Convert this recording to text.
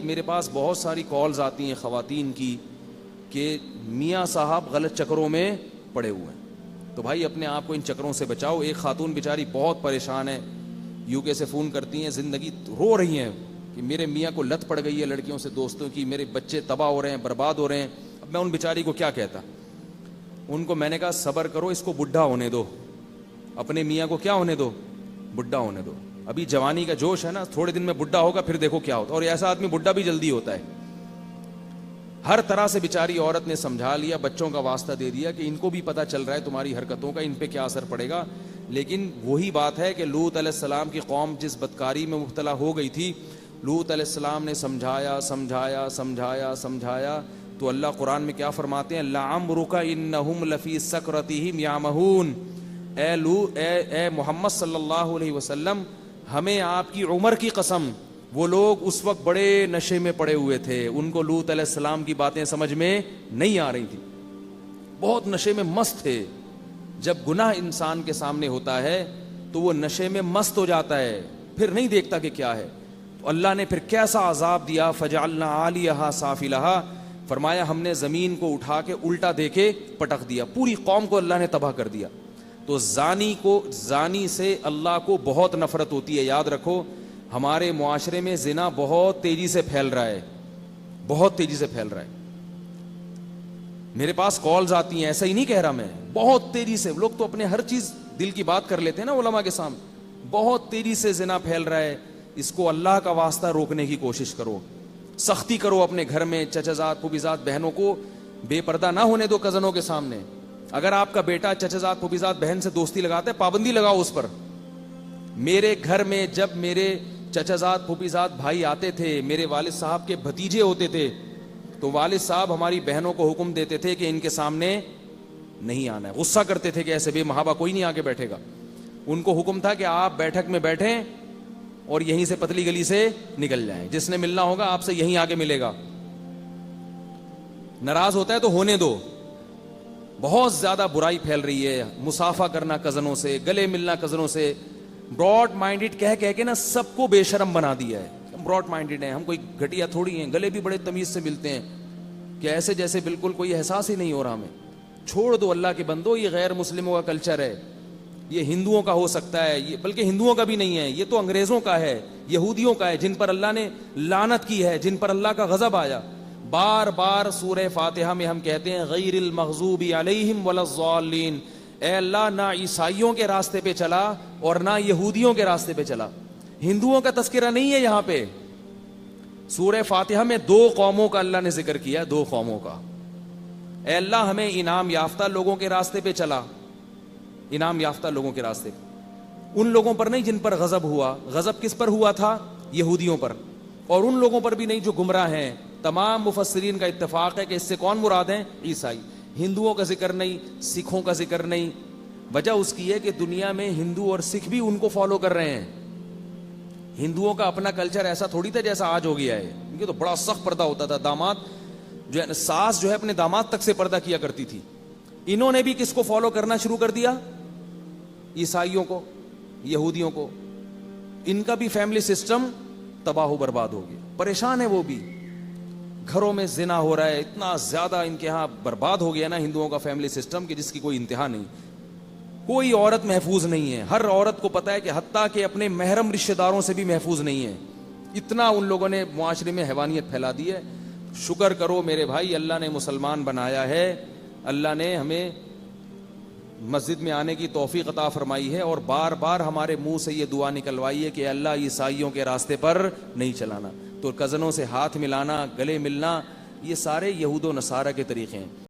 میرے پاس بہت ساری کالز آتی ہیں خواتین کی کہ میاں صاحب غلط چکروں میں پڑے ہوئے ہیں. تو بھائی اپنے آپ کو ان چکروں سے بچاؤ. ایک خاتون بیچاری بہت پریشان ہے, یو کے سے فون کرتی ہیں, زندگی رو رہی ہیں کہ میرے میاں کو لت پڑ گئی ہے لڑکیوں سے دوستوں کی, میرے بچے تباہ ہو رہے ہیں, برباد ہو رہے ہیں. اب میں ان بیچاری کو کیا کہتا, ان کو میں نے کہا صبر کرو, اس کو بڈھا ہونے دو, اپنے میاں کو کیا ہونے دو, بڈھا ہونے دو. ابھی جوانی کا جوش ہے نا, تھوڑے دن میں بڈھا ہوگا, پھر دیکھو کیا ہوتا ہے. اور ایسا آدمی بڈھا بھی جلدی ہوتا ہے. ہر طرح سے بیچاری عورت نے سمجھا لیا, بچوں کا واسطہ دے دیا کہ ان کو بھی پتہ چل رہا ہے تمہاری حرکتوں کا, ان پہ کیا اثر پڑے گا. لیکن وہی بات ہے کہ لوط علیہ السلام کی قوم جس بدکاری میں مبتلا ہو گئی تھی, لوط علیہ السلام نے سمجھایا سمجھایا سمجھایا سمجھایا, تو اللہ قرآن میں کیا فرماتے ہیں, لعمرک انہم لفی سکرتہم یعمہون. اے محمد صلی اللہ علیہ وسلم, ہمیں آپ کی عمر کی قسم, وہ لوگ اس وقت بڑے نشے میں پڑے ہوئے تھے, ان کو لوط علیہ السلام کی باتیں سمجھ میں نہیں آ رہی تھی, بہت نشے میں مست تھے. جب گناہ انسان کے سامنے ہوتا ہے تو وہ نشے میں مست ہو جاتا ہے, پھر نہیں دیکھتا کہ کیا ہے. تو اللہ نے پھر کیسا عذاب دیا, فجعلنا عالیہا سافلہا, فرمایا ہم نے زمین کو اٹھا کے الٹا دے کے پٹک دیا, پوری قوم کو اللہ نے تباہ کر دیا. تو زانی سے اللہ کو بہت نفرت ہوتی ہے. یاد رکھو, ہمارے معاشرے میں زنا بہت تیزی سے پھیل رہا ہے, بہت تیزی سے پھیل رہا ہے. میرے پاس کالز آتی ہیں, ایسا ہی نہیں کہہ رہا میں, بہت تیزی سے. لوگ تو اپنے ہر چیز دل کی بات کر لیتے ہیں نا علماء کے سامنے. بہت تیزی سے زنا پھیل رہا ہے. اس کو اللہ کا واسطہ روکنے کی کوشش کرو, سختی کرو اپنے گھر میں. چچا زاد پھوپھی زاد بہنوں کو بے پردہ نہ ہونے دو کزنوں کے سامنے. اگر آپ کا بیٹا چچا زاد پھوپھی زاد بہن سے دوستی لگاتا ہے, پابندی لگاؤ اس پر. میرے گھر میں جب میرے چچا زاد پھوپھی زاد بھائی آتے تھے, میرے والد صاحب کے بھتیجے ہوتے تھے, تو والد صاحب ہماری بہنوں کو حکم دیتے تھے کہ ان کے سامنے نہیں آنا ہے. غصہ کرتے تھے کہ ایسے بے محابہ کوئی نہیں آگے بیٹھے گا. ان کو حکم تھا کہ آپ بیٹھک میں بیٹھیں اور یہیں سے پتلی گلی سے نکل جائیں, جس نے ملنا ہوگا آپ سے یہیں آگے ملے گا. ناراض ہوتا ہے تو ہونے دو. بہت زیادہ برائی پھیل رہی ہے, مصافحہ کرنا کزنوں سے, گلے ملنا کزنوں سے. براڈ مائنڈڈ کہہ کے نا سب کو بے شرم بنا دیا ہے. ہم براڈ مائنڈڈ ہیں, ہم کوئی گھٹیا تھوڑی ہیں, گلے بھی بڑے تمیز سے ملتے ہیں کہ ایسے جیسے بالکل کوئی احساس ہی نہیں ہو رہا ہمیں. چھوڑ دو اللہ کے بندو, یہ غیر مسلموں کا کلچر ہے, یہ ہندوؤں کا ہو سکتا ہے, یہ بلکہ ہندوؤں کا بھی نہیں ہے, یہ تو انگریزوں کا ہے, یہودیوں کا ہے, جن پر اللہ نے لعنت کی ہے, جن پر اللہ کا غضب آیا. بار بار سورہ فاتحہ میں ہم کہتے ہیں غیر المغضوب علیہم ولا الضالین. اے اللہ, نہ عیسائیوں کے راستے پہ چلا اور نہ یہودیوں کے راستے پہ چلا. ہندوؤں کا تذکرہ نہیں ہے یہاں پہ. سورہ فاتحہ میں 2 قوموں کا اللہ نے ذکر کیا, 2 قوموں کا. اے اللہ, ہمیں انعام یافتہ لوگوں کے راستے پہ چلا, انعام یافتہ لوگوں کے راستے, ان لوگوں پر نہیں جن پر غضب ہوا. غضب کس پر ہوا تھا؟ یہودیوں پر. اور ان لوگوں پر بھی نہیں جو گمراہ ہیں. تمام مفسرین کا اتفاق ہے کہ اس سے کون مراد ہیں؟ عیسائی. ہندوؤں کا ذکر نہیں, سکھوں کا ذکر نہیں. وجہ اس کی ہے کہ دنیا میں ہندو اور سکھ بھی ان کو فالو کر رہے ہیں. ہندوؤں کا اپنا کلچر ایسا تھوڑی تھا جیسا آج ہو گیا ہے. ان کے تو بڑا سخت پردہ ہوتا تھا. داماد جو ہے, ساس جو ہے اپنے داماد تک سے پردہ کیا کرتی تھی. انہوں نے بھی کس کو فالو کرنا شروع کر دیا؟ عیسائیوں کو, یہودیوں کو. ان کا بھی فیملی سسٹم تباہ و برباد ہو گیا. پریشان ہے وہ بھی. گھروں میں زنا ہو رہا ہے, اتنا زیادہ ان کے ہاں برباد ہو گیا نا ہندوؤں کا فیملی سسٹم کہ جس کی کوئی انتہا نہیں. کوئی عورت محفوظ نہیں ہے. ہر عورت کو پتا ہے کہ حتیٰ کہ اپنے محرم رشتہ داروں سے بھی محفوظ نہیں ہے. اتنا ان لوگوں نے معاشرے میں حیوانیت پھیلا دی ہے. شکر کرو میرے بھائی, اللہ نے مسلمان بنایا ہے, اللہ نے ہمیں مسجد میں آنے کی توفیق عطا فرمائی ہے, اور بار بار ہمارے منہ سے یہ دعا نکلوائی ہے کہ اللہ عیسائیوں کے راستے پر نہیں چلانا. تو کزنوں سے ہاتھ ملانا, گلے ملنا, یہ سارے یہود و نصارہ کے طریقے ہیں.